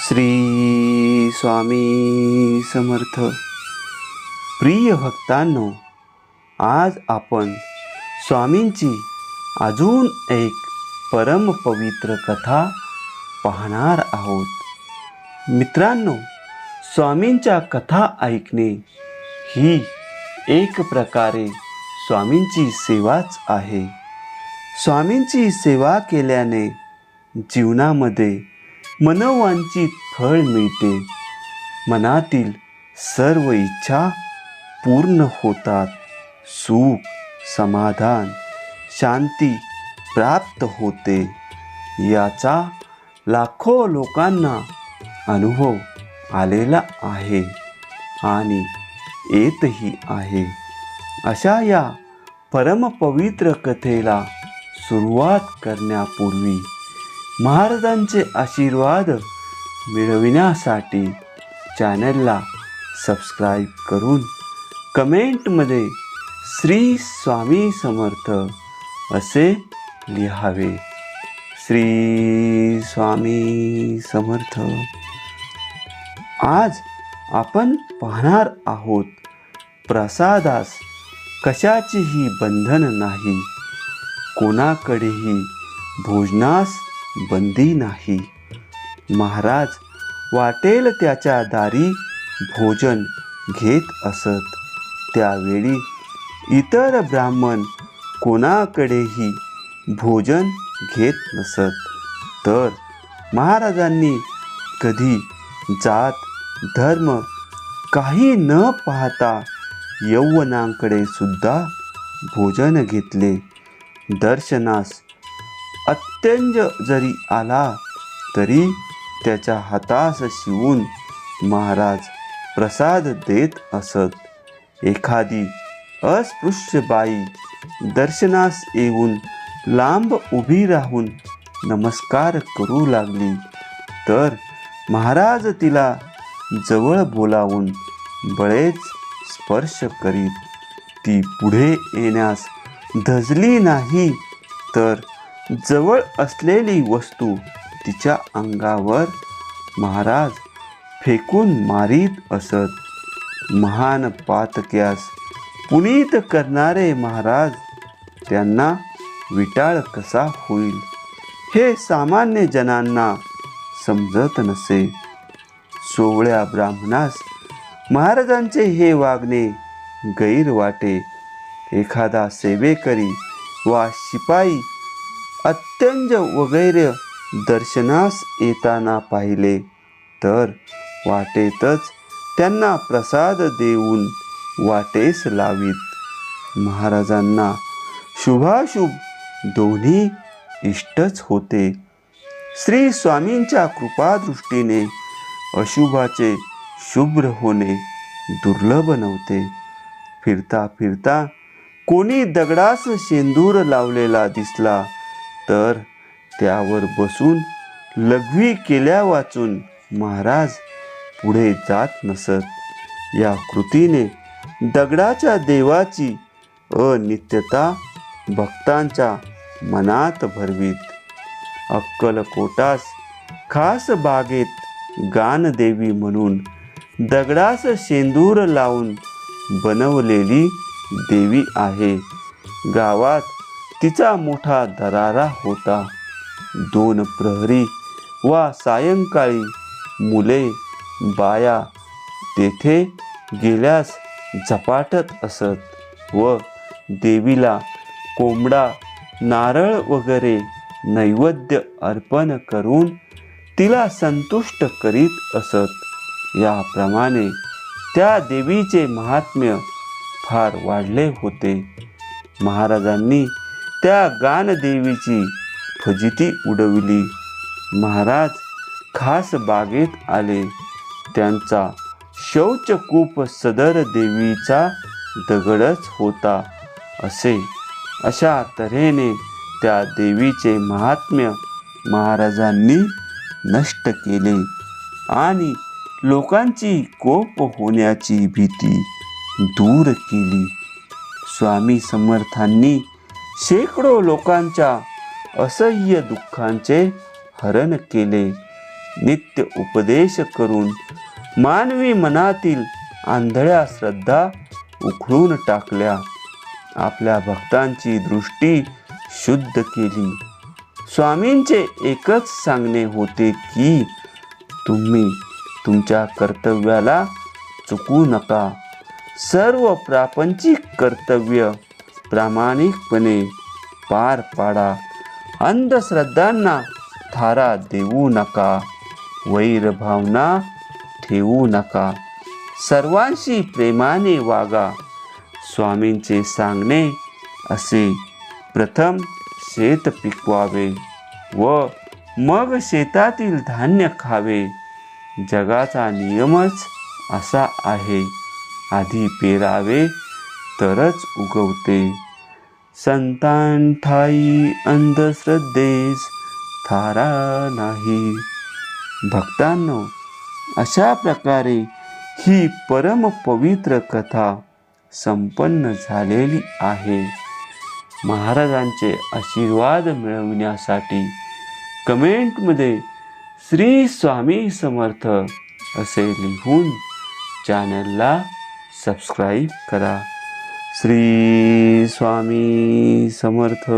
श्री स्वामी समर्थ. प्रिय भक्तांनो, आज आपण स्वामींची अजून एक परम पवित्र कथा पाहणार आहोत. मित्रांनो, स्वामींच्या कथा ऐकणे ही एक प्रकारे स्वामींची सेवाच आहे. स्वामींची सेवा केल्याने जीवनामध्ये मनोवांछित फळ मिळते. मनातील सर्व इच्छा पूर्ण होतात. सुख, समाधान, शांती प्राप्त होते. याचा लाखो लोकांना अनुभव आलेला आहे आणि येतही आहे. अशा या परमपवित्र कथेला सुरुवात करण्यापूर्वी महाराजांचे आशीर्वाद मिळविण्यासाठी चॅनलला सबस्क्राईब करून कमेंटमध्ये श्री स्वामी समर्थ असे लिहावे. श्री स्वामी समर्थ. आज आपण पाहणार आहोत, प्रसादास कशाचेही बंधन नाही, कोणाकडेही भोजनास बंदी नाही. महाराज वाटेल त्याच्या दारी भोजन घेत असत. त्यावेळी इतर ब्राह्मण कोणाकडेही भोजन घेत नसत. तर महाराजांनी कधी जात धर्म काही न पाहता यौवनांकडे सुद्धा भोजन घेतले. दर्शनास अत्यंज जरी आला तरी त्याच्या हातास शिवून महाराज प्रसाद देत असत. एखादी अस्पृश्य बाई दर्शनास येऊन लांब उभी राहून नमस्कार करू लागली तर महाराज तिला जवळ बोलावून बळेच स्पर्श करीत. ती पुढे येण्यास धजली नाही तर जवळ असलेली वस्तू तिच्या अंगावर महाराज फेकून मारीत असत. महान पातक्यास पुनीत करणारे महाराज त्यांना विटाळ कसा होईल हे सामान्य जनांना समजत नसे. सोवळ्या ब्राह्मणास महाराजांचे हे वागणे गैर वाटे. एखादा सेवेकरी वा शिपाई अत्यंज वगैरे दर्शनास येताना पाहिले तर वाटेतच त्यांना प्रसाद देऊन वाटेस लावीत. महाराजांना शुभाशुभ दोन्ही इष्टच होते. श्री स्वामींच्या कृपादृष्टीने अशुभाचे शुभ्र होणे दुर्लभ नव्हते. फिरता फिरता कोणी दगडास शेंदूर लावलेला दिसला तर त्यावर बसून लघवी केल्या वाचून महाराज पुढे जात नसत. या कृतीने दगडाच्या देवाची अनित्यता भक्तांच्या मनात भरवीत. अक्कलकोटास खास बागेत गानदेवी म्हणून दगडास शेंदूर लावून बनवलेली देवी आहे. गावात तिचा मोठा दरारा होता. 2 प्रहरी वा सायंकाळी मुले बाया तेथे गेल्यास झपाटत असत व देवीला कोंबडा, नारळ वगैरे नैवेद्य अर्पण करून तिला संतुष्ट करीत असत. याप्रमाणे त्या देवीचे महात्म्य फार वाढले होते. महाराजांनी त्या गानदेवीची फजिती उडविली. महाराज खास बागेत आले. त्यांचा शौचकूप सदर देवीचा दगडच होता. अशा तऱ्हेने त्या देवीचे महात्म्य महाराजांनी नष्ट केले आणि लोकांची कोप होण्याची भीती दूर केली. स्वामी समर्थांनी शेकडो लोकांच्या असह्य दुःखांचे हरण केले. नित्य उपदेश करून मानवी मनातील आंधळ्या श्रद्धा उखडून टाकल्या. आपल्या भक्तांची दृष्टी शुद्ध केली. स्वामींचे एकच सांगणे होते की तुम्ही तुमच्या कर्तव्याला चुकू नका. सर्व प्रापंचिक कर्तव्य प्रामाणिकपणे पार पाडा. अंधश्रद्धांना थारा देऊ नका. वैर भावना ठेवू नका. सर्वांशी प्रेमाने वागा. स्वामींचे सांगणे असे, प्रथम शेत पिकवावे व मग शेतातील धान्य खावे. जगाचा नियमच असा आहे, आधी पेरावे तरच उगवते. संतांठाई अंधश्रद्धेस थारा नाही. भक्तांनो, अशा प्रकारे ही परम पवित्र कथा संपन्न झालेली आहे. महाराजांचे आशीर्वाद मिळविण्यासाठी कमेंटमध्ये श्री स्वामी समर्थ असे लिहून चॅनलला सबस्क्राईब करा. श्री स्वामी समर्थ.